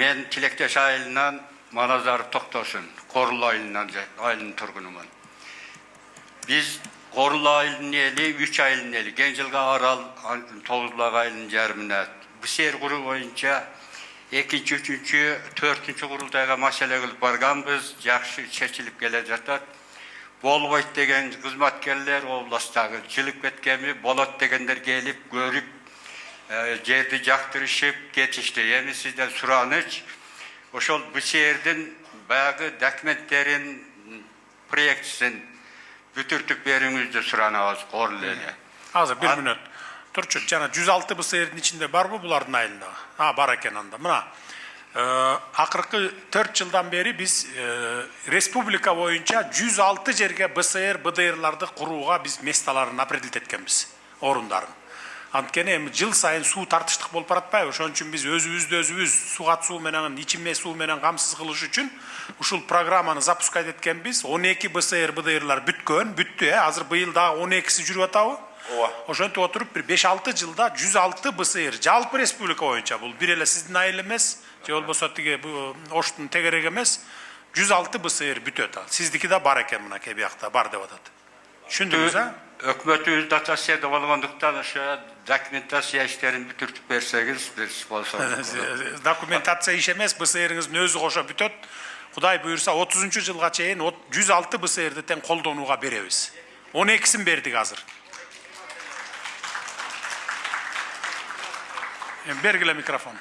Men Tilektaş ayılından Manazarı Toktosun, Korulu ayılının turgunumun. Biz Korulu ayılının eli, 3 ayılının eli, Gencilga Aral, Toğuzlaq ayılının jarımına. Bu ser kuru boyunca 2, 3, 4 kurultayga masale kılıp barganbız, jakşı seçilip gele jatat. Bolboyt degen kızmatkerler oblastagı jılıp ketkemi, Bolot degenler gelip görüp жерди жактырышып кетишти. Эми сизден сураныч, ошол bu şehirдин баягы документтерин, проектисин бүтүртүп бериңизди суранабыз Корул эле. Азыр 1 мүнөт. Турчу, жана 106 bu şehirдин ичинде барбы булардын айылында? Бар экен анда. Мына акыркы 4 жылдан бери биз республика боюнча 106 жерге БСР, БДРларды курууга биз месталарын определить эткенбиз, орундарын. Анткени эми жыл сайын суу тартыштык болуп баратпайбы? Ошон үчүн биз өзүбүздү сугат суу менен, ичиме суу менен камсыз кылыш үчүн ушул программаны запускать эткенбиз. 12 БСР, БДРлар бүттү. Азыр быйыл дагы 12си жүрүп атабы? Ооба. Ошентип отуруп бир 5-6 жылда 106 БСР жалпы республика боюнча, бул бир эле сиздин айыл эмес, же болбосо тиги Оштун тегереги эмес, 106 БСР бүтөт. Сиздики да бар экен, мына кебиякта бар деп атат. Түшүндүңүз, а? Өкмөтүбүз датасияда болгондуктан ошо документация иштерин бүтүртүп берсеңиз болсо. Документация иш эмес, БСРиңиздин өзү кошо бүтөт. Кудай буюрса 30-жылга чейин 106 БСРди тең колдонууга беребиз. 12син бердик азыр. Бергиле микрофон.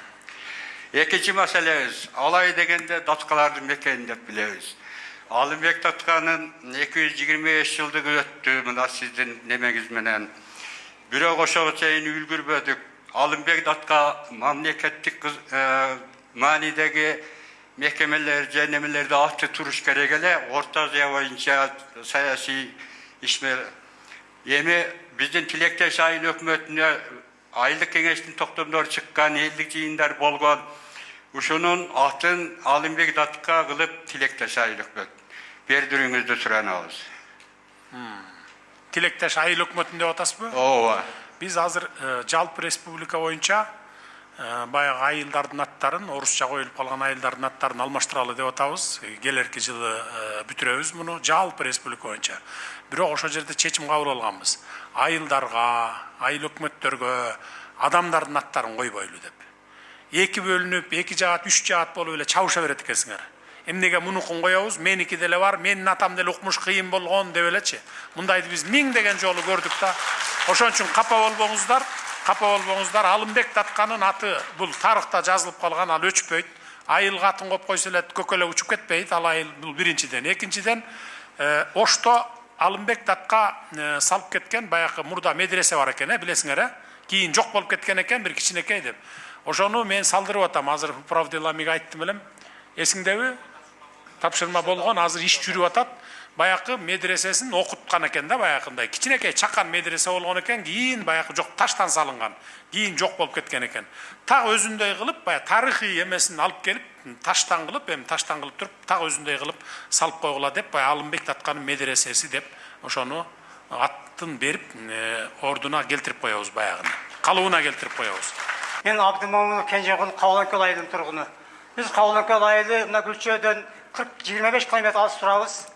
Экинчи маселебиз, алай дегенде datkалардын мекени деп билебиз. Алымбек Datkанын 225 жылдыгы өттү, мына сиздин немеңиз менен. Бирок ошого чейин үлгүрбөдүк. Алымбек Datka мамлекеттик маанидеги мекемелер, немелерде аты туруш керек эле, Орто Азия боюнча саясий ишмер. Эми биздин Tilektaş айыл өкмөтүнө айылдык кеңештин токтомдору чыккан, элдик жыйындар болгон. Ушунун атын Алымбек Datka кылып Tilektaş айыл өкмөт бердирүүңүздү суранабыз. Tilektaş айыл өкмөтүн деп атасызбы? Ооба. Биз азыр жалпы республика боюнча баягы айылдардын аттарын, орусча коюлуп калган айылдардын аттарын алмаштыралы деп атабыз. Келерки жылы бүтүрөбүз муну жалпы республика боюнча. Бирок ошол жерде чечим кабыл алганбыз. Айылдарга, айыл өкмөттөргө адамдардын аттарын койбойлу деп. 2 бөлүнүп, 2 жаат, 3 жаат болуп эле чабыша берет экенсиңер. Эмнеге мунукун коебуз? Меники деле бар, менин атам деле укмуш кыйын болгон деп элечи. Мындайды биз 1000 деген жолу көрдүк да. Ошон үчүн капа болбоңуздар. Алымбек Datkанын аты бул тарыхта жазылып калган, ал өчпөйт. Айылга атын коюп койсо эле көкөлө учуп кетпейт. Ал айыл бул биринчиден. Экинчиден, Ошто Алымбек Datka салып кеткен баягы мурда медресе бар экен, билесиңер, кийин жок болуп кеткен экен, бир кичинекей деп. Ошону мен салдырып атам. Азыр управделамиге айттым элем. Эсиңдеби? Тапшырма болгон, азыр иш жүрүп атат. Баягы медресесин окуткан экен да, баягындай кичинекей чакан медресе болгон экен, кийин баягы жок таштан салынган. Кийин жок болуп кеткен экен. Так өзүндөй кылып, баягы тарыхый эмесин алып келип, таштан кылып туруп, так өзүндөй кылып салып койгула деп, баягы Алымбек Datkанын медресеси деп, ошону атын берип, ордуна келтирип коебуз баягыны. Калыбына келтирип коебуз. Мен Абдымамынов Кенжекул Кабыланкөл айылынын тургуну. Биз Кабыланкөл айылы мына Гүлчөдөн 40-25 километр алыс турабыз.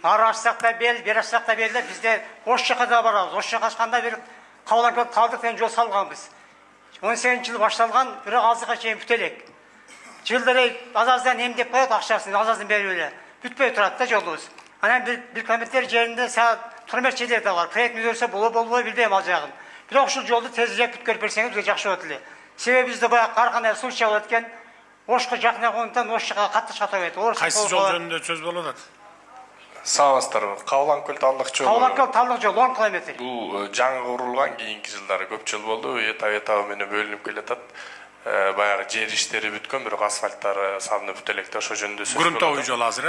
Ары ачсак да бел, бери ачсак да бел деп бизде Ош жака да барабыз. Ош жака ачканда бир Кабыланкөл талдык деген жол салганбыз. 18-жыл башталган, бирок азыркыга чейин бүтө элек. Жылдары азаздан эмдеп коет, акчасын азаздан берип эле. Бүтпөй турат да жолубуз. Анан 1 километр жеринде турмек жерлер да бар. Проект мүзөрсө болобой билбейм ал жагын. Бирок ушул жолду тезирээк бүткөрүп берсеңиз бизге жакшы болот эле. Себеби бизде баягы ар кандай случай болот экен. Ошко жакын болгондон Ош жака катты чата берет. Кайсы жол жөнүндө сөз болуп атат? Сааматсыздарбы? Кабыланкөл талдык жол. Кабыланкөл талдык жол 10 километр. Бул жаңы курулган, кийинки жылдары көп жыл болду. Этап менен бөлүнүп келатат. Баягы жер иштери бүткөн, бирок асфальттары салынып бүтө элек да, ошо жөнүндө сөз болот. Грунтовый жол азыр,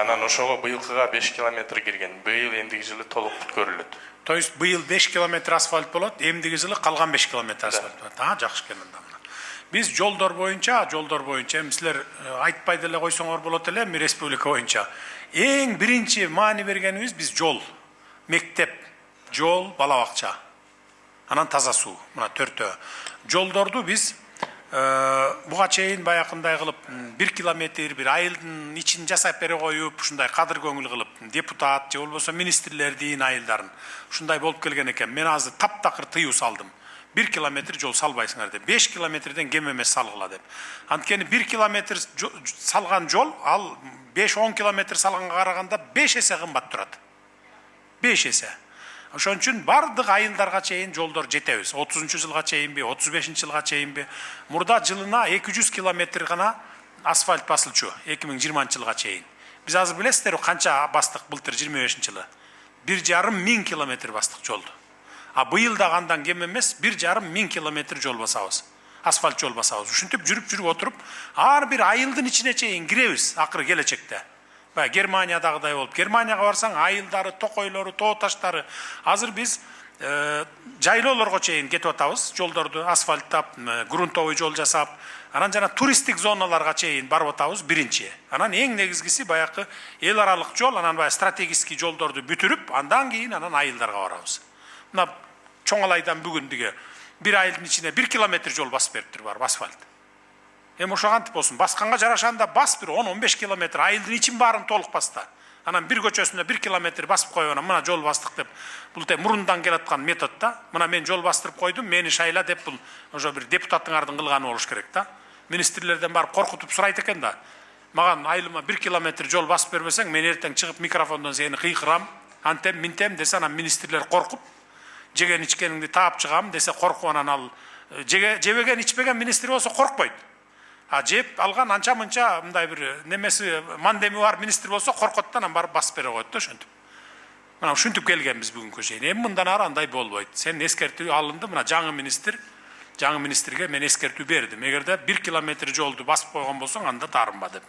Анан ошого быйылкыга 5 километр кирген. Быйыл эндиги жылы толук бүткөрүлөт. То есть быйыл 5 километр асфальт болот, эмдиги жылы калган 5 километр асфальт болот. Жакшы экен анда. Биз жолдор боюнча, силер айтпай деле койсоңор болот эле, республика боюнча. Эң биринчи маани бергенибиз биз жол, мектеп, жол, бала бакча. Анан таза суу, мына 4-төө. Жолдорду биз буга чейин баягындай кылып 1 километр бир айылдын ичин жасап бере коюп, ушундай кадыр көңүл кылып, депутат же болбосо министрлердин айылдарын ушундай болуп келген экен. Мен азыр таптакыр тыюу салдым. 1 километр жол салбайсыңар деп, 5 километрден кем эмес салгыла деп. Анткени 1 километр салган жол, ал 5-10 километр салганга караганда 5 эсе кымбат турат. 5 эсе. Ошон үчүн бардык айылдарга чейин жолдор жетебиз. 30-жылга чейинби, 35-жылга чейинби. Мурда жылына 200 километр гана асфальт басылчу 2020-жылга чейин. Биз азыр билесиздер канча бастык былтыр 25-жылы. 1,5 миң километр бастык жолду. А быйыл да андан кем эмес 1,5 миң километр жол басабыз. Асфальт жол басабыз. Ушинтип жүрүп отуруп, ар бир айылдын ичине чейин киребиз акыры келечекте. Германиядагыдай болуп, Германияга барсаң айылдары, токойлору, тоо таштары. Азыр биз жайлоолорго чейин кетип атабыз, жолдорду асфальттап, грунтовый жол жасап, анан жана туристтик зоналарга чейин барып атабыз биринчи. Анан эң негизгиси баягы эл аралык жол, анан баягы стратегический жолдорду бүтүрүп, андан кийин анан айылдарга барабыз. Мына Чоңалайдан бүгүндүгө бир айылдын ичине 1 километр жол басып бериптир бар асфальт. Эми ошогантип болсун, басканга жарашанда бас бир 10-15 километр айылдын ичин баарын толук баста. Анан бир көчөсүнө 1 километр басып коюп, анан мына жол бастык деп, бул мурундан келаткан метод да. Мына мен жол бастырып койдум, мени шайла деп, бул ошо бир депутаттыңардын кылганы болуш керек да. Министрлерден барып коркутуп сурайт экен да. Маган айылыма 1 километр жол басып бербесең, мен эртең чыгып микрофондон сени кыйкырам, антем, минтем десе, анан министрлер коркуп, жеген ичкениңди таап чыгам десе коркуп, анан ал жебеген ичпеген министр болсо коркпойт. А жеп алган анча мынча мындай бир немеси мандеми бар министр болсо коркот да, анан барып басып бере коет да ошентип. Мына ушинтип келгенбиз бүгүнкү чейин. Эми мындан ары андай болбойт. Сен эскертүү алынды, мына жаңы министрге мен эскертүү бердим. Эгерде 1 километр жолду басып койгон болсоң, анда таарынба деп.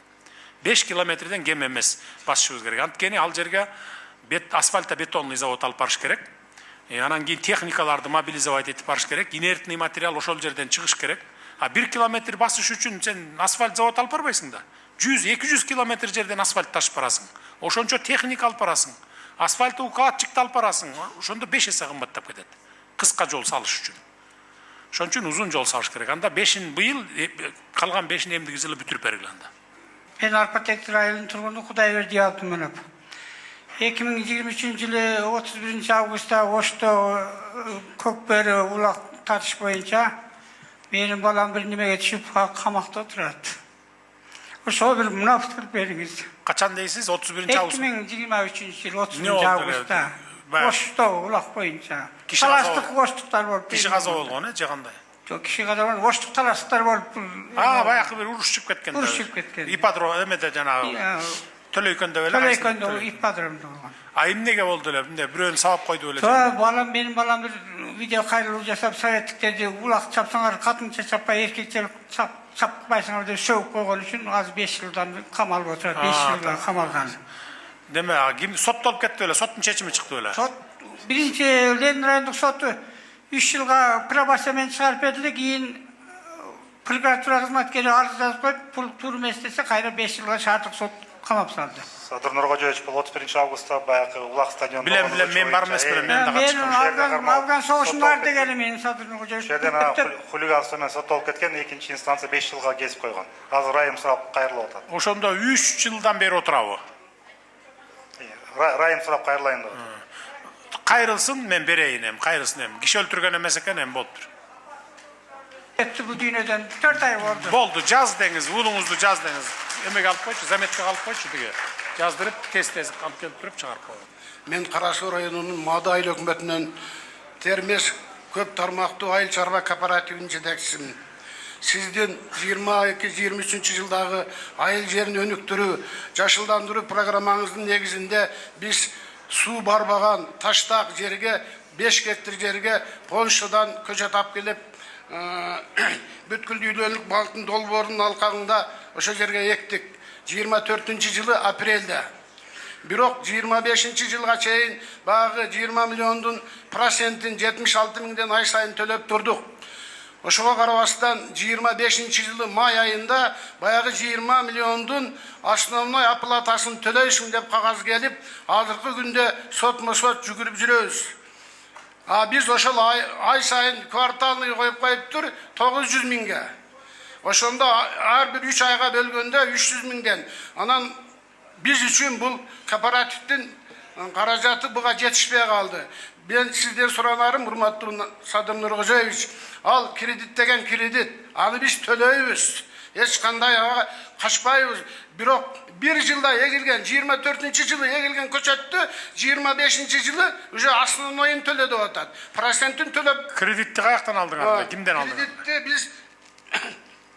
5 километрден кем эмес басышыбыз керек. Анткени ал жерге асфальта бетонный завод алып барыш керек. Анан кийин техникаларды мобилизовать этип барыш керек. Инертный материал ошол жерден чыгыш керек. А 1 километр басыш үчүн сен асфальт завод алып барбайсың да. 100-200 километр жерден асфальт ташып барасың. Ошончо техника алып барасың. Асфальт укладчикти алып барасың. Ошондо 5 эсе кымбаттап кетет. Кыска жол салыш үчүн. Ошон үчүн узун жол салыш керек. Анда 5-ин быйыл, калган 5-ин эмдиги жылы бүтүрүп бергиле анда. Мен Арпатектер айылынын тургуну Кудайберди Алтынманов. 2023-жылы 31-августта Ошто Көкбөрү улак тартыш боюнча менин балам бир немеге түшүп камакта отурат. Ошо бир мунафык кылып бериңиз. Качан дейсиз? 31-август. 2023-жылы 30-августта Ошто улак боюнча. Талаштык оштуктар болуп. Киши каза болгон, же кандай? Жок, киши каза болгон, оштук талаштыктар болуп. Баягы бир урушуп кеткен. Урушуп кеткен. Ипадром эмеде жанагы Төлөйкөндө эле. Төлөйкөндө ипадромдо болгон. А эмнеге болду эле? Мындай бирөөнү сабап койду эле. Балам, менин балам бир видео кайрылуу жасап, советтиктерди улак чапсаңар, катынча чаппай, эркектер чаппайсыңар деп сөгүп койгон үчүн азыр 5 жылдан камалып отурат. 5 жылга камалган. Деме, ким соттолуп кетти эле? Соттун чечими чыкты эле? Сот биринчи Ленин райондук соту 3 жылга пробациямен чыгарып берди, кийин прокуратура кызматкери арыз жазып коюп, пул туура эмес десе, кайра 5 жылга шаардык сот камап салды. Садыр Нургожоевич, 31-августта баягы улак стадион. Билем, мен бар эмес белем, мен дагы чыккам. Мен Афган согушунун бар дегени мен Садыр Нургожоевич. Жерден хулиганство менен соттолуп кеткен, экинчи инстанция 5 жылга кесип койгон. Азыр райым сурап кайрылып атат. Ошондо 3 жылдан бери отурабы? Райым сурап кайрылайын деп. Кайрылсын, мен берейин эми, кайрылсын эми. Киши өлтүргөн эмес экен, эми болуптур. Кетти бул дүйнөдөн 4 ай болду. Болду, жаз деңиз, уулуңузду жаз деңиз. Эмеге алып койчу, заметкага алып койчу диге. Жаздырып, тез-тез алып келип туруп чыгарып койгон. Мен Карасуу районунун Маады айыл өкмөтүнөн Термеш көп тармактуу айыл чарба кооперативинин жетекчисимин. Сиздин 22-23 жылдагы айыл жерин өнүктүрүү, жашылдандыруу программаңыздын негизинде биз суу барбаган таштак жерге 5 гектар жерге Польшадан көчөт алып келип, бүткүл үйлөнүк балыктын долбоорунун алкагында ошо жерге эктик. 24-жылы апрелде. Бирок 25-жылга чейин багы 20 миллиондун процентин 76 миңден ай сайын төлөп турдук. Ошого карабастан 25-жылы май айында баягы 20 миллиондун основной оплатасын төлөйсүң деп кагаз келип, азыркы күндө сотмо-сот жүгүрүп жүрөбүз. А биз ошол ай сайын кварталный коюп коюптур 900 миңге. Ошондо ар bir 3 ayga bölgöndө 300 mingden. Anan biz üçün bu kooperatiftin karajatı buga yetişpey kaldı. Ben sizden soranlarım, hurmatlı Sadır Nurgözevich, al kredit degen kredit, anı biz төлөйбүz. Hiç kanday kaçpayız. Birok bir yılda egilgen, 24. yılı egilgen köçöttü, 25. yılı уже основнойын төлödü otat. Prosentin төлöp... Kreditти kayaktan aldыңар? Kimden aldыңар? Kreditти biz...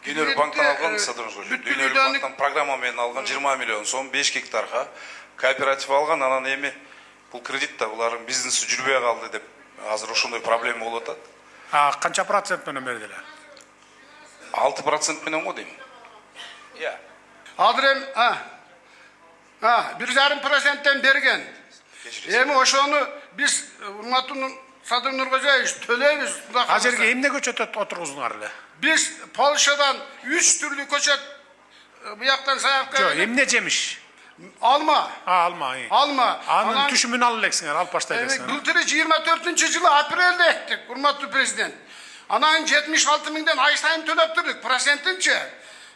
Дүйнөлүк банктан алган Садыров көчү. Дүйнөлүк банктан программа менен алган 20 миллион сом 5 гектарга кооператив алган, анан эми бул кредит да булардын бизнеси жүрбөй калды деп азыр ошондой проблема болуп атат. Канча процент менен бердилер? 6% менен го дейм. Иә. Азыр эми 1,5%тен берген. Эми ошону biz урматтуу Sadır Nurgözevich төлөйбүz. Азыркы эмне көчөт отургуздуңар эле? Biz Polşa'dan 3 türlü köçet bu yaktan sayakta Жок, эмне жемиш? alma. Alma. Alma. Анын түшүмүн ала элексиңер, алып баштай элексиңер. Былтыр 24 жылы апрелде ектик, урматтуу президент. Анан 76 миңден ай сайын төлөп турдук, процентинче.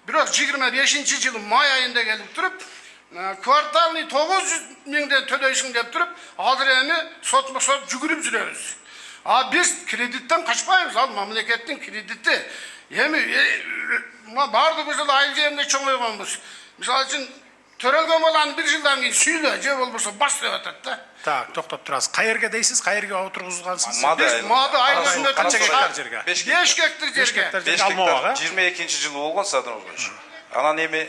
Бирок 25 жылы май айында келип туруп, кварталный 900 миңден төлөйсүң деп туруп, азыр эми сотмо сот жүгүрүп жүрөбүз. Biz kreditten kaçmayız, al memleketin krediti. Эми бардык ушул айыл жеринде чоңойгонбуз. Мисалы үчүн төрөлгөн баланы 1 жылдан кийин сүйдө, же болбосо бас деп атат да. Так, токтоп турасыз. Кайерге дейсиз? Кайерге отургузгансыз? Мады айылында Канча гектар жерге? 5 гектар жерге. 5 гектар 22-жылы болгон Садыров көчү. Анан эми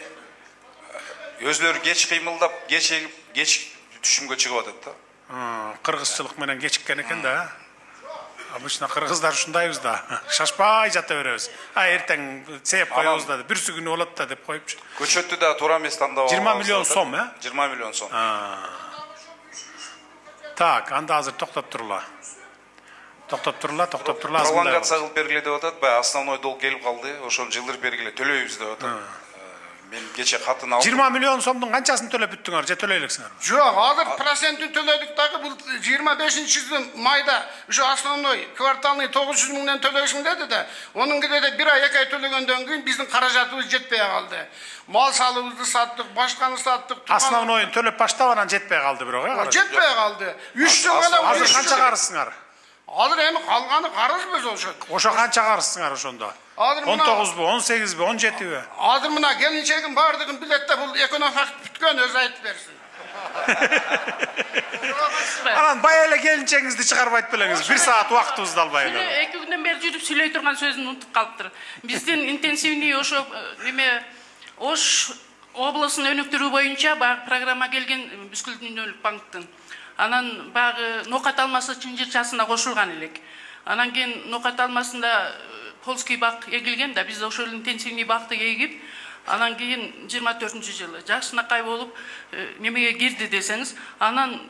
өзлөрү кеч кыймылдап, кеч түшүмгө чыгып атат да. Кыргызчылык менен кечиккен экен да. Обычно кыргыздар ушундайбыз да. Шашпай жата беребиз. Эртең сеп коебуз да, бүрсү күнү болот да деп коюпчу. Көчөттү да туура эмес тандап 20 миллион сом, 20 миллион сом. Так, анда азыр токтоп турла. Токтоп турла. Пролонгация кылып бергиле деп атат. Баягы основной долг келип калды. Ошону жылдыр бергиле төлөйбүз деп атат. Мен кече катын алдым. 20 миллион сомдун канчасын төлөп бүттүңөр, же төлөй элексиңер? Жок, азыр процентин төлөдүк дагы бул 25 майда ушу основной кварталный 900 миңден төлөйсүң деди да. Онун кедеде 1 ай 2 ай төлөгөндөн кийин биздин каражатыбыз жетпей калды. Мал салыбызды саттык, башканы саттык. Основнойун төлөп баштап анан жетпей калды бирок, жетпей калды. 3 жыл гана азыр канча карызсыңар? Азыр эми калганы карызбыз ошо. Ошо канча карызсыңар ошондо? 19бу, 18бу, 17би? Азыр мына келинчегин бардыгын билет да, бул экономик бүткөн өзү айтып берсин. Анан бая эле келинчегиңизди чыгарып айтып белеңиз. 1 саат убактыбызды албай эле. 2 күндөн бери жүрүп сүйлөй турган сөзүн унутуп калыптыр. Биздин интенсивный ошо эме Ош облусунун өнүктүрүү боюнча баягы программа келген Бүскүл дүйнөлүк банктын. Анан баягы нокат алмасы чынжырчасына кошулган элек. Анан кийин нокат алмасында польский бак эгилген да, биз ошол интенсивный бакты эгип, анан кийин 24-жылы жакшынакай болуп немеге кирди десеңиз, анан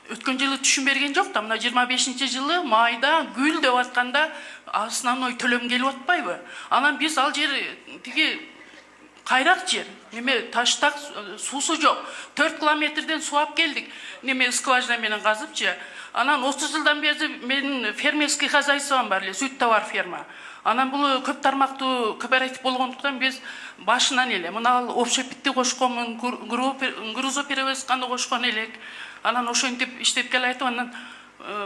өткөн жылы түшүм берген жок да, мына 25-жылы майда гүл деп атканда основной төлөм келип атпайбы? Анан биз ал жер тиги кайрак жер, неме таштак суусу жок. 4 километрден сууап келдик, неме скважина менен казыпчы. Анан 30 жылдан бери менин фермерский хозяйством бар эле, сүт товар ферма. Анан бул көп тармактуу кооператив болгондуктан биз башынан эле мына общепитти кошконмун, грузоперевозканы кошкон элек. Анан ошентип иштеп келатып, анан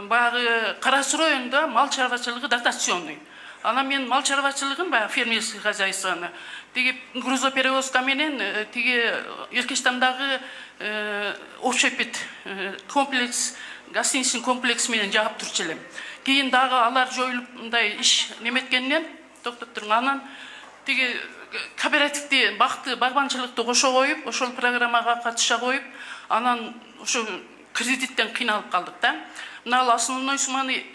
баягы Кара Суу районунда мал чарбачылыгы дотационный. Анан мен мал чарбачылыгын баягы фермерский хозяйствоны тиги грузоперевозка менен тиги Эркештамдагы общепит комплекс, гостиничный комплекс менен жаап турчу элем. Кийин дагы алар жоюлуп мындай иш неметкенден токтоп туруп, анан тиги кооперативди, бакты, багбанчылыкты кошо коюп, ошол программага катыша коюп, анан ошо кредиттен кыйналып калдык да. Мына основной сумманы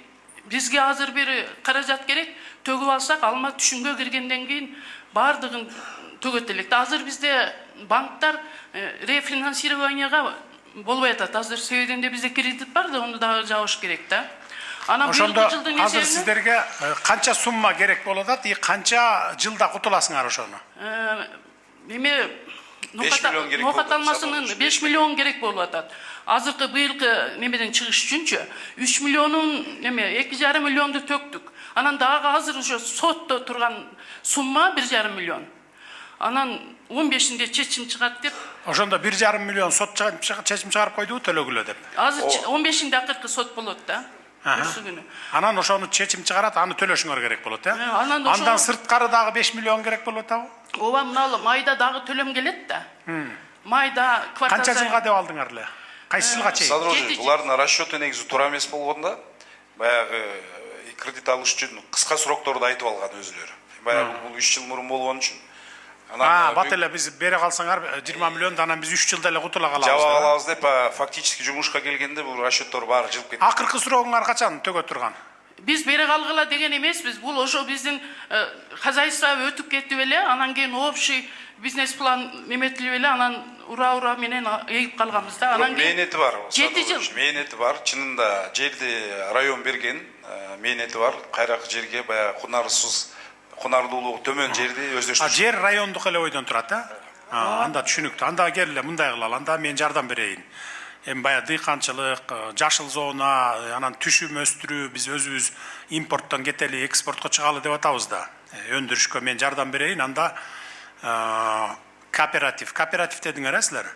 бизге азыр бир каражат керек, төгүп алсак, алма түшүмгө киргенден кийин бардыгын төгөт элек. Азыр бизде банктар рефинансированияга болбой атат. Азыр себебинде бизде кредит бар да, ону дагы жабыш керек да. Анан ошондо азыр сиздерге канча сумма керек болот атат, канча жылда кутуласыңар ошону? Эме нокат алмасынын 5 миллион керек болуп атат. Азыркы быйылкы немеден чыгыш үчүнчү 3 миллионун эме 2,5 миллионду төктүк. Анан дагы азыр ошо сотто турган сумма 1,5 миллион. Анан 15-inde чечим чыгат деп. Ошондо 1,5 миллион сот чечим чыгарып койдубу төлөгүлө деп. Азыр 15-inde акыркы сот болот да. Бүрсү күнү. Анан ошону чечим чыгарат, аны төлөшүңөр керек болот, э? Андан сырткары дагы 5 миллион керек болот абы? Ооба, мына майда дагы төлөм келет да. Майда квартал. Канча жылга деп алдыңар эле? Кайсы жылга чейин? Садыр булардын расчеты негизи туура эмес болгондо баягы кредит алыш үчүн кыска срокторду айтып алган өзүлөрү. Баягы бул 3 жыл мурун болгон үчүн. Бат эле биз бере калсаңар 20 миллион анан биз 3 жылда эле кутула калабыз. Жаба алабыз деп фактически жумушка келгенде бул расчеттор баары жылып кетти. Акыркы сурогуңар качан төгө турган? Биз бере калгыла деген эмеспиз. Бул ошо биздин хозяйство өтүп кетип эле, анан кийин общий бизнес план неметилип эле, анан ура менен эгип калганбыз да. Анан кийин Мээнети бар. 7 жыл. Мээнети бар. Чынында жерди район берген, мээнети бар. Кайракы жерге баягы кунардуулугу төмөн жерди өздөштүрүш. Жер райондук эле ойдон турат, э? Анда түшүнүктүү. Анда кел эле мындай кылалы. Анда мен жардам берейин. Эми баягы дыйканчылык, жашыл зона, анан түшүм өстүрүү, биз өзүбүз импорттон кетели, экспортко чыгалы деп атабыз да. Өндүрүшкө мен жардам берейин. Анда кооператив дедиңер, силер?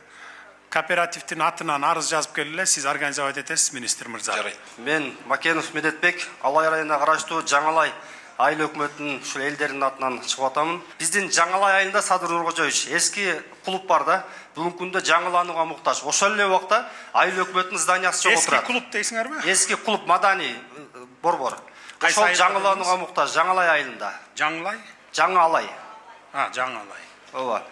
Кооперативдин атынан арыз жазып келеле, сиз организовать этесиз, министр мырза. Жарайт. Мен Макенов Медетбек, Алай районуна караштуу Жаңалай айыл өкмөтүнүн ушул элдердин атынан чыгып атамын. Биздин Жаңалай айылында Садыр Нуркожоевич эски клуб бар да. Бүгүнкү күндө жаңыланууга муктаж. Ошол эле убакта айыл өкмөтүнүн зданиясы чогуу турат. Эски клуб дейсиңерби? Эски клуб Маданий борбор. Ошол жаңыланууга муктаж Жаңалай айылында. Жаңылай? Жаңалай. Жаңалай. Ооба.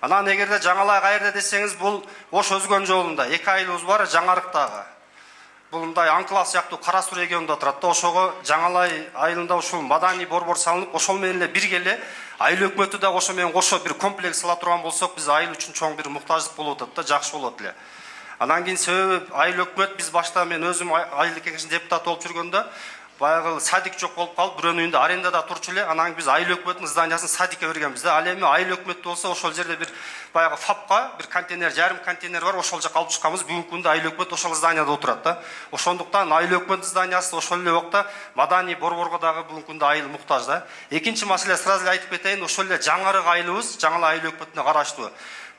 Анан эгерде Жаңалай каерде десеңиз, бул Ош өзгөн жолунда 2 айылыбыз бар, Жаңарыктагы. Бул мындай анклав сыяктуу Кара Суу регионунда турат да. Ошого Жаңалай айылында ушул Маданий борбор салынып, ошол менен эле бирге эле айыл өкмөтү да ошо менен кошо бир комплекс сала турган болсок, биз айыл үчүн чоң бир муктаждык болуп атат да, жакшы болот эле. Анан кийин себеби айыл өкмөт, биз башта мен өзүм айылдык кеңештин депутаты болуп жүргөндө баягы садик жок болуп калып, бирөөнүн үйүндө арендада турчу эле. Анан біз айыл өкмөтүнүн зданиясын садикке бергенбиз да. Ал эми айыл өкмөтү болсо ошол жерде бир баягы ФАПка бир контейнер, жарым контейнер бар, ошол жака алып чыкканбыз. Бүгүнкү күндө айыл өкмөт ошол зданияда отурат да. Ошондуктан айыл өкмөт зданиясы ошол эле убакта Маданий борборго дагы бүгүнкү күндө айыл муктаж да. Экинчи маселе сразу эле айтып кетейин, ошол эле Жаңарык айылыбыз Жаңалай айыл өкмөтүнө караштуу.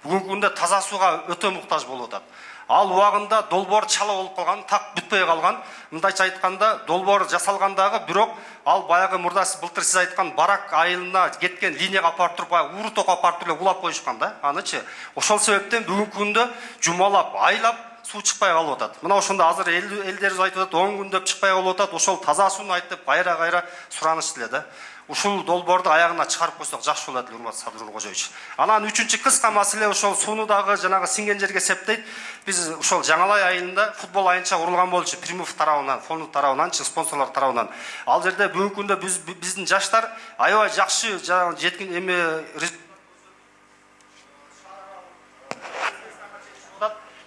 Бүгүнкү күндө таза сууга өтө муктаж болуп атат. Ал убагында долбоор чала болуп калган, так бүтпөй калган. Мындайча айтканда, долбоор жасалгандагы, бирок ал баягы мурда былтыр сиз айткан барак айылына кеткен линияга апарып туруп, уру токко апарып туруп улап коюшкан да. Анычы ошол себептен бүгүнкү күндө жумалап, айлап суу чыкпай калып атат. Мына ошондо азыр элдерибиз айтып атат, 10 күндөп чыкпай калып атат. Ошол таза сууну айтып кайра сураныш эле да. Ушул долбоорду аягына чыгарып койсок жакшы болот эле, урматтуу Садыр Нуркожоевич. Анан үчүнчү кыска маселе ошол сууну дагы жанагы синген жерге септейт. Биз ошол Жаңалай айылында футбол айынча курулган болчу Примов тарабынан, фонд тарабынан, спонсорлор тарабынан. Ал жерде бүгүнкү күндө биздин жаштар аябай жакшы жеткин эме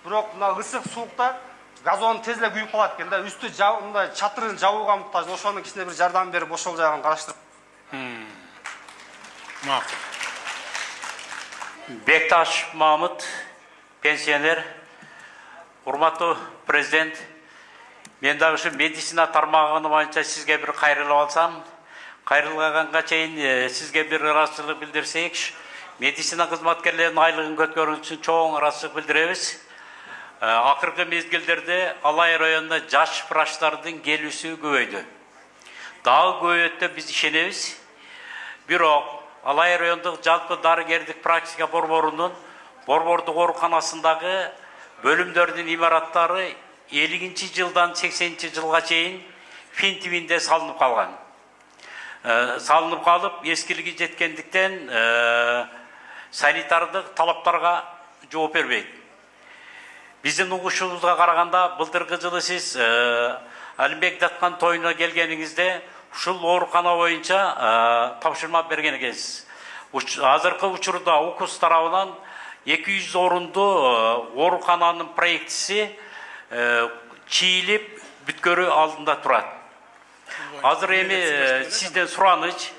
бирок мына ысык суукта газон тез эле күйүп калат экен да. Үстү мындай чатырын жабууга муктаж. Ошонун кичине бир жардам берип ошол жагын караштырып. Бекташ Мамыт, пенсионер. Урматтуу президент, мен дагы ушу медицина тармагы боюнча сизге бир кайрылып алсам, кайрылганга чейин сизге бир ыраазычылык билдирсек, медицина кызматкерлеринин айлыгын көтөрүү үчүн чоң ыраазычылык билдиребиз. Акыркы мезгилдерде Алай районуна жаш врачтардын келүүсү көбөйдү. Дагы көбөйөт деп биз ишенебиз. Бирок Алай райондук жалпы дарыгердик практика борборунун борбордук ооруканасындагы бөлүмдөрдүн имараттары 50-жылдан 80-жылга чейин фин тибинде салынып калган. Салынып калып, эскилиги жеткендиктен санитардык талаптарга жооп бербейт. Биздин угушубузга караганда, былтыркы жылы сиз Алимбек Даттан тоюна келгениңизде ушул оорукана боюнча тапшырма берген экенсиз. Азыркы учурда УКУС тарабынан 200 орунду оорукананын проектиси чийилип бүткөрүү алдында турат. Азыр эми сизден сураныч,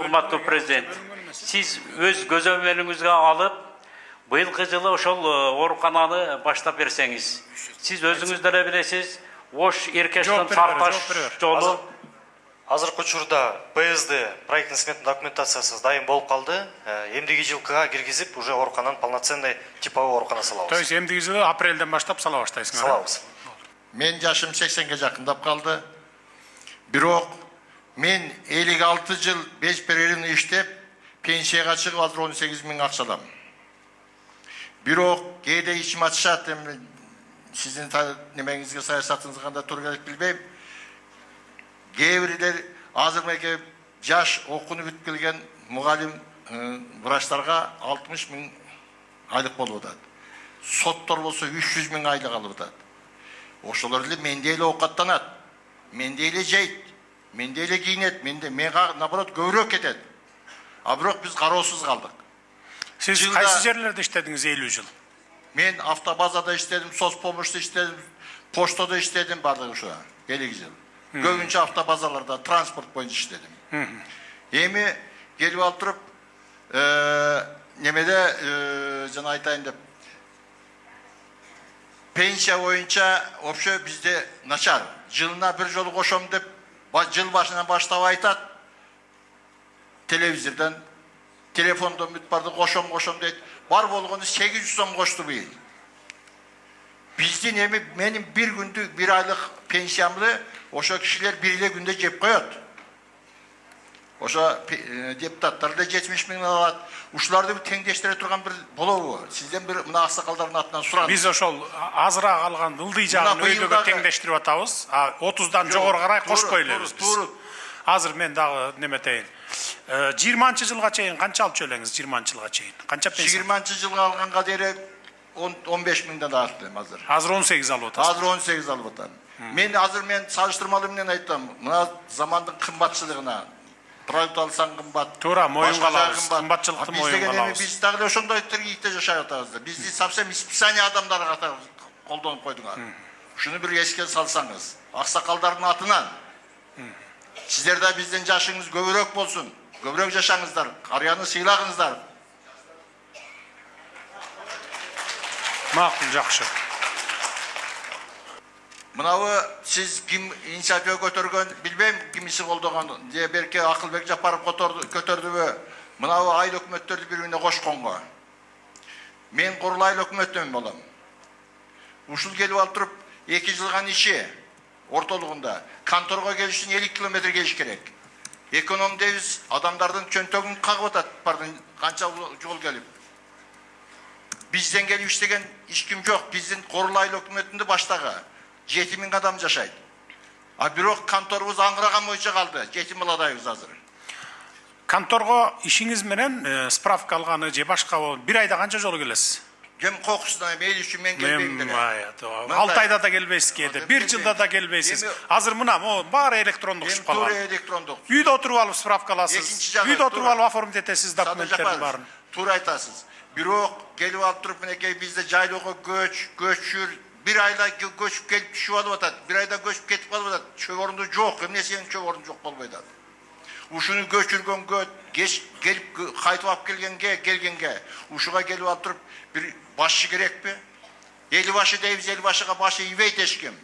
урматтуу президент, сиз өз көзөмөлүңүзгө алып, быйылкы жылы ошол оорукананы баштап берсеңиз. Сиз өзүңүз деле билесиз, Ош Эркештин Сарташ жолу Азыркы учурда ПСД проектный сметный документациясы дайым болуп калды. Эмдиги жылкыга киргизип, уже оорукананы полноценный типовой оорукана салабыз. То есть эмдиги жылы апрелден баштап сала баштайсыңар? Салабыз. Мен жашым 80-ге жакындап калды. Бирок мен 56 жыл 5 перелин иштеп, пенсияга чыгып азыр 18 миң акча алам. Бирок кээде ичим ачышат, сиздин немеңизге саясатыңызга кандай туура келет билбейм. Кээ бирлер азыр меке жаш окууну бүтүп келген мугалим врачтарга 60 миң айлык болуп атат. Соттор болсо 300 миң айлык алып атат. Ошолор эле менде эле оокаттанат, менде эле жейт, менде эле кийинет, мага наоборот көбүрөөк кетет. А бирок биз кароосуз калдык. Сиз кайсы жерлерде иштедиңиз 50 жыл? Мен автобазада иштедим, соцпомощта иштедим, поштада иштедим, бардыгы ушуга 50 жыл. Көбүнчө автобазаларда транспорт боюнча иштедим. Эми келип алып туруп, немеде жана айтайын деп, пенсия боюнча вообще бизде начар. Жылына бир жолу кошом деп, жыл башынан баштап айтат. Телевизордон, телефондон бүт барды кошом дейт. Бар болгону 800 сом кошту быйыл. Биздин эми менин бир күндүк, бир айлык пенсиямды ошо кишилер бир эле күндө жеп коет. Ошо депутаттар да 70 миң алат. Ушуларды теңдештире турган бир болобу? Сизден бир мына аксакалдардын атынан сурам. Биз ошол азыраак алган ылдый жагын өйдөгө теңдештирип атабыз. 30дан жогору карай кошпой элебиз биз. Азыр мен дагы неметейин. 20 жылга чейин канча алып чөлөңүз? 20 жылга чейин канча пенсия? 20 жылга алганга дейин 15 миңден артты азыр. Азыр 18 алып атасыз. Азыр 18 алып атам. Мен азыр салыштырмалуу менен айтам, мына замандын кымбатчылыгына продукт алсаң кымбат. Туура, моюнга алабыз. Кымбатчылыкты моюнга алабыз. Биз дагы ошондой тиргийтте жашап атабыз. Бизди совсем исписание адамдар катары колдонуп койдуңар. Ушуну бир эске салсаңыз, аксакалдардын атынан сиздер да бизден жашыңыз көбүрөөк болсун. Көбүрөөк жашаңыздар, карыяны сыйлагыңыздар. Макул, жакшы. Мынабы сиз ким инициатива көтөргөн, билбейм кимиси колдогон, же берке Акылбек Жапаров көтөрдүбү? Мынабы айыл өкмөттөрдү бири-бирине кошконго. Мен Курул айыл өкмөтүн болом. Ушул келип алып туруп 2 жылган иши ортолугунда конторго келиш үчүн 50 километр келиш керек. Эконом дейбиз, адамдардын чөнтөгүн кагып атат, бардын канча жол келип. Бизден келип иштеген эч ким жок. Биздин Курул айыл өкмөтүндө баштагы 7 миң адам жашайт. А бирок конторубуз аңгыраган боюнча калды. 7 миңдайбыз азыр. Конторго ишиңиз менен справка алганы же башка бир айда канча жолу келесиз? Кем кокусунан мейли үчүн мен келбейм деле. 6 айда да келбейсиз кээде, 1 жылда да келбейсиз. Азыр мына баары электрондук ишип калган. Туура электрондук. Үйдө отуруп алып справка аласыз. Үйдө отуруп алып оформить этесиз документтердин баарын. Туура айтасыз. Бирок келип алып туруп менекей бизде жайлоого көчүр, бир айда көчүп келип түшүп алып атат. Бир айда көчүп кетип калып атат. Чөп орунду жок, эмнесинин чөп орунду жок болбой атат. Ушуну көчүргөнгө, келип кайтып алып келгенге, ушуга келип алып туруп бир башчы керекпи? Эл башы дейбиз, эл башыга башы ийбейт эчким.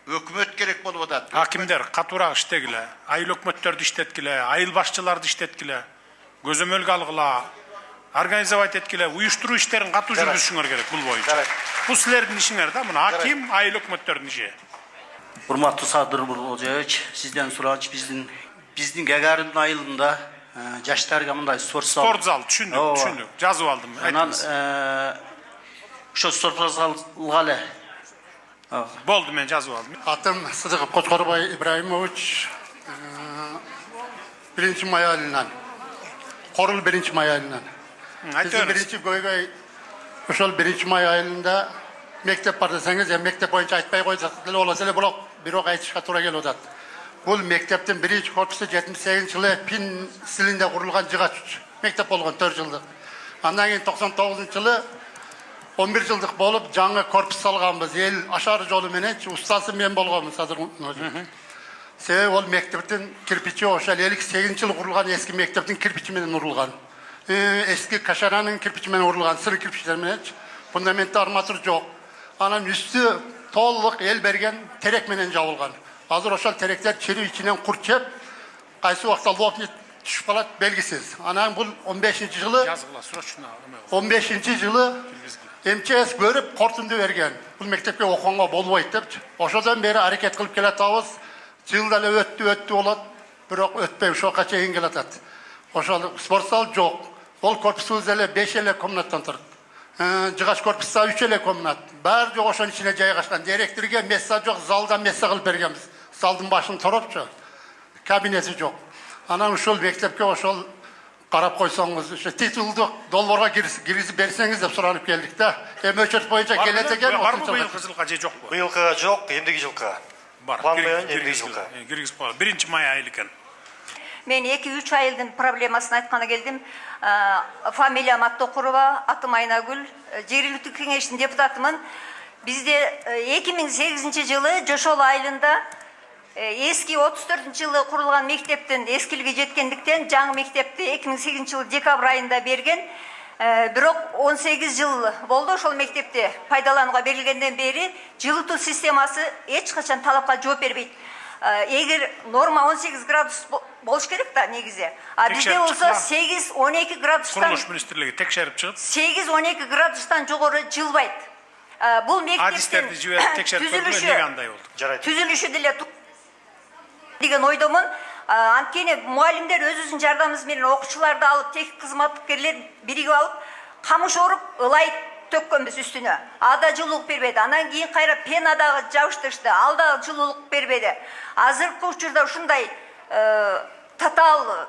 Өкмөт керек болуп атат. Акимдер катуураак иштегиле, айыл өкмөттөрдү иштеткиле, айыл башчыларды иштеткиле, көзөмөлгө алгыла, организовать эткиле, уюштуруу иштерин катуу жүргүзүшүңөр керек бул боюнча. Бул силердин ишиңер да, мына аким, айыл өкмөттөрдүн иши. Урматтуу Садыр Болжоевич, сизден сурач биздин Гагарин айылында жаштарга мындай спорт зал түшүндүк, жазып алдым. Анан ошо спорт залга эле. Болду, мен жазып алдым. Атым Сыдыков Кочкорбай Ибраимович, 1-май айылынан. Корул 1-май айылынан. Биздин биринчи көйгөй ошол 1-май айылында мектеп бар десеңиз, мектеп боюнча айтпай койсак деле болот эле, бирок айтышка туура келип атат. Бул мектептин биринчи корпусу 78-жылы Пин стилинде курулган жыгач мектеп болгон 4 жылдык. Андан кийин 99-жылы 11 жылдык болуп жаңы корпус салганбыз. Эл ашар жолу менен устасы мен болгонмун азыр. Себеби ол мектептин кирпичи ошол 58-жылы курулган эски мектептин кирпичи менен урулган. Эски кашаранын кирпичи менен урулган, сыры кирпичтер менен. Фундаментте арматур жок. Анан үстү толук эл берген терек менен жабылган. Azır ошол теректер çürü içinden kurt çep, kaysı vakta lopni düşüp kalat belgisiz. Anam bu 15. yılı Yazgıla, sұрашына. 15. yılı MCS görüp kortundu vergen. Bu mektepke okuğunga bolboyt dep. Oşodan beri hareket kılıp kelatabız. Жылда эле өттү болот, бирок өтпөй ошоға чейин келатат. Ошол спорт зал жок. Ол корпусубуз эле 5 эле комнаттан турат. Жыгач корпуста 3 эле комнат. Баары жок ошонун ичине жайгашкан. Директорге месса жок, залда месса кылып бергенбиз. Залдын башын торопчу. Кабинети жок. Анан ушул мектепке ошол карап койсоңуз, ошо титулдук долбоорго киргизип берсеңиз деп суранып келдик да. Эми өчөт боюнча келет экен. Барбы быйылкы жылга же жокпу? Быйылкыга жок, эмдиги жылкыга. Бар. План менен эмдиги жылкыга. Киргизип коелу. 1-май айыл экен. Мен 2-3 айылдын проблемасын айтканы келдим. Фамилиям Аттокурова, атым Айнагүл, жергиликтүү кеңештин депутатымын. Бизде 2008 жылы Жошол айылында эски 34 жылы курулган мектептин эскилиги жеткендиктен жаңы мектепти 2008 жылы декабрь айында берген. Бирок 18 жыл болду ошол мектепти пайдаланууга берилгенден бери жылытуу системасы эч качан талапка жооп бербейт. Эгер норма 18 градус болуш керек да негизи. А бизде болсо 8-12 градустан Курулуш министрлиги текшерип чыгып 8-12 градустан жогору жылбайт. Бул мектептин түзүлүшү деле деген ойдомун. Анткени мугалимдер өзүнүн жардамыбыз менен окуучуларды алып, техник кызматкерлер биригип алып, камыш оруп, ылай төккөнбүз үстүнө. Ада жылуулук бербеди. Анан кийин кайра пенадагы жабыштырышты. Алда жылуулук бербеди. Азыркы учурда ушундай татаал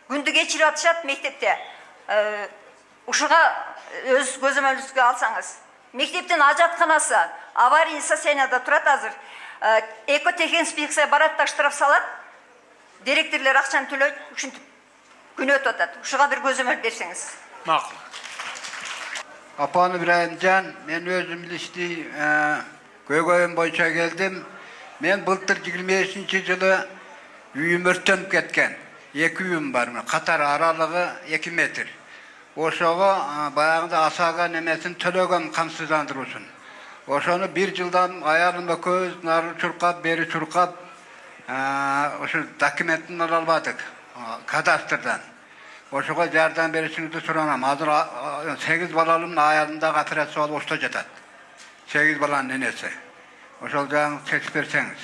күндү кечирип атышат мектепте. Ушуга өз көзөмөлүңүзгө алсаңыз. Мектептин ажатканасы аварийный состоянияда турат азыр. Экотехинспекция барат да штраф салат. Директорлор акчаны төлөйт, ушинтип күн өтүп атат. Ушуга бир көзөмөл берсеңиз. Макул. Апаны Ибраимжан, мен өзүм билиштей көйгөйүм боюнча келдим. Мен былтыр 25 жылы үйүм өрттөнүп кеткен. 2 үйүм бар, катар аралыгы 2 метр. Ошого баягында асага немесин төлөгөм камсыздандыруусун. Ошону 1 жылдан аялым көз нары чуркап, бери чуркап, ошо документин ала албадык кадастрдан. Ошого жардам беришиңизди суранам. Азыр 8 балалымдын аялында операция болуп ошто жатат. 8 баланын энеси. Ошол жагын чечип берсеңиз.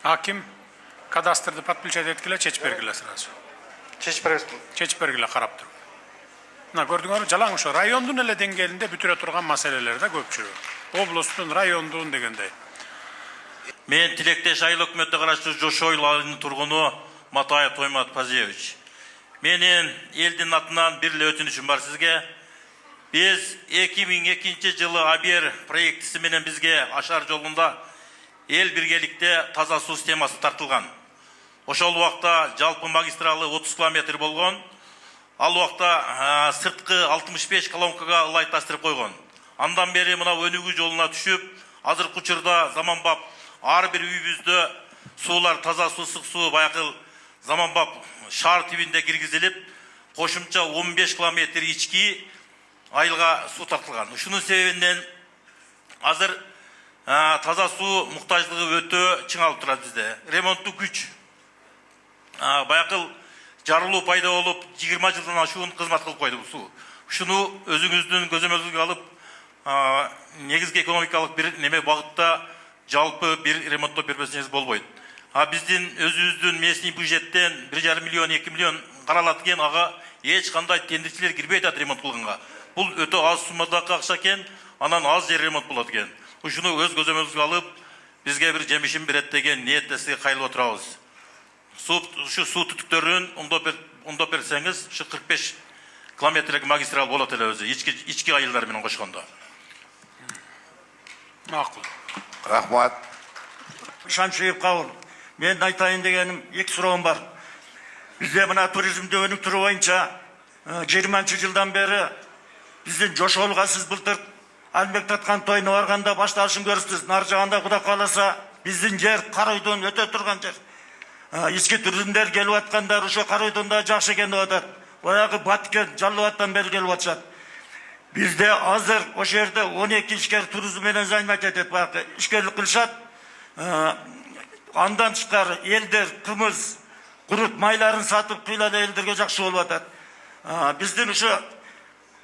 Аким кадастрды подключать эткиле, чечип бергиле сразу. Чечип бергиле карап туруп. Мына көрдүңөрбү, жалаң ошо райондун эле деңгээлинде бүтүрө турган маселелер да көпчүлүгү. Облустун, райондун дегендей. Мен тилектеш айыл өкмөтүнө караштуу Жошойл айылынын тургуну Матаев Тоймат Пазиевич. Менин элдин атынан бир эле өтүнүчүм бар сизге. Биз 2002 жылы Абер проектиси менен бизге Ашар жолунда эл биргеликте таза суу системасы тартылган. Ошол убакта жалпы магистралы 30 километр болгон. Ал убакта сырткы 65 колонкага ылайташтырып койгон. Андан бери мына өнүгүү жолуна түшүп, азыркы учурда заманбап ар бир үйүбүздө суулар таза суу, ысык суу баягы заманбап шаар тибинде киргизилип, кошумча 15 километр ички айылга суу тартылган. Ушунун себебинен азыр таза суу муктаждыгы өтө чыңалып турат бизде. Ремонттук күч баягы жарылуу пайда болуп 20 жылдан ашуун кызмат кылып койду бул суу. Ушуну өзүңүздүн көзөмөлүңүзгө алып, негизги экономикалык бир неме багытта жалпы бир ремонттоп бербесеңиз болбойт. Биздин өзүбүздүн местный бюджеттен 1,5 миллион, 2 миллион каралат экен, ага эч кандай тендерчилер кирбей атат ремонт кылганга. Бул өтө аз суммадагы акча экен, анан аз жер ремонт болот экен. Ушуну өз көзөмөлүңүзгө алып, бизге бир жемишин берет деген ниетте сизге кайрылып отурабыз. Ушу суу түтүктөрүн оңдоп берсеңиз, ушу 45 километрлик магистрал болот эле өзү, ички айылдар менен кошкондо. Макул. Рахмат. Шамшиев Кабыл. Мен айтайын дегеним 2 суроом бар. Бизде мына туризмди өнүктүрүү боюнча 20 жылдан бери биздин Жошолго сиз былтыр Албек таткан тойуна барганда башталышын көрүптүз. Нар жагында Кудай кааласа биздин жер Каройдон өтө турган жер. Ички туризмдер келип аткандар ошо Каройдон да жакшы экен деп атат. Баягы Баткен Жаллыбаттан бери келип атышат. Бизде азыр ошол жерде 12 ишкер туризм менен занимать этет, баягы ишкерлик кылышат. андан тышкары элдер кымыз, курут майларын сатып кыйлада элдерге жакшы болуп атат. Биздин ушу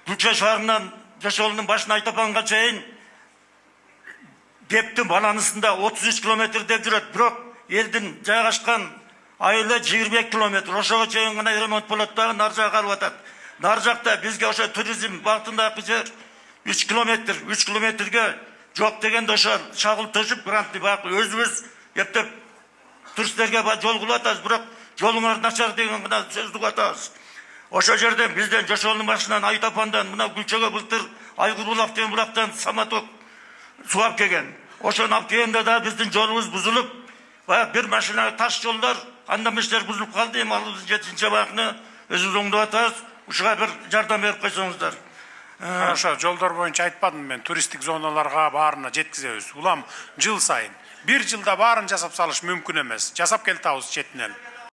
Күлчө шаарынан Жошолдун башына Айтапанга чейин Дептин баланысында 33 километрде жүрөт, бирок элдин жайгашкан айылы 22 километр. Ошого чейин гана ремонт болот дагы нар жакка калып атат. Нар жакта бизге ошо туризм багытындагы жер 3 километр, 3 километрге жок дегенде ошо шагыл төшүп грантты бак өзүбүз эптеп туристтерге жол кылып атабыз, бирок жолуңар начар деген гана сөздү атабыз. Ошо жерден бизден Жошолдун башынан Айтапандан мына Күлчөгө былтыр Айгыр булак деген булактан самоток суу алып келген. Ошону алып келгенде да биздин жолубуз бузулуп, баягы бир машина таш жолдор, андан бештер бузулуп калды. Эми ал 7-нчи багытны өзүбүз оңдоп атабыз. Ушуга бир жардам берип койсоңуздар. Ошо жолдор боюнча айтпадым мен, туристтик зоналарга баарына жеткизебиз. Улам жыл сайын. Bir жылда баарын жасап салыш мүмкүн эмес. Жасап келатабыз четинен.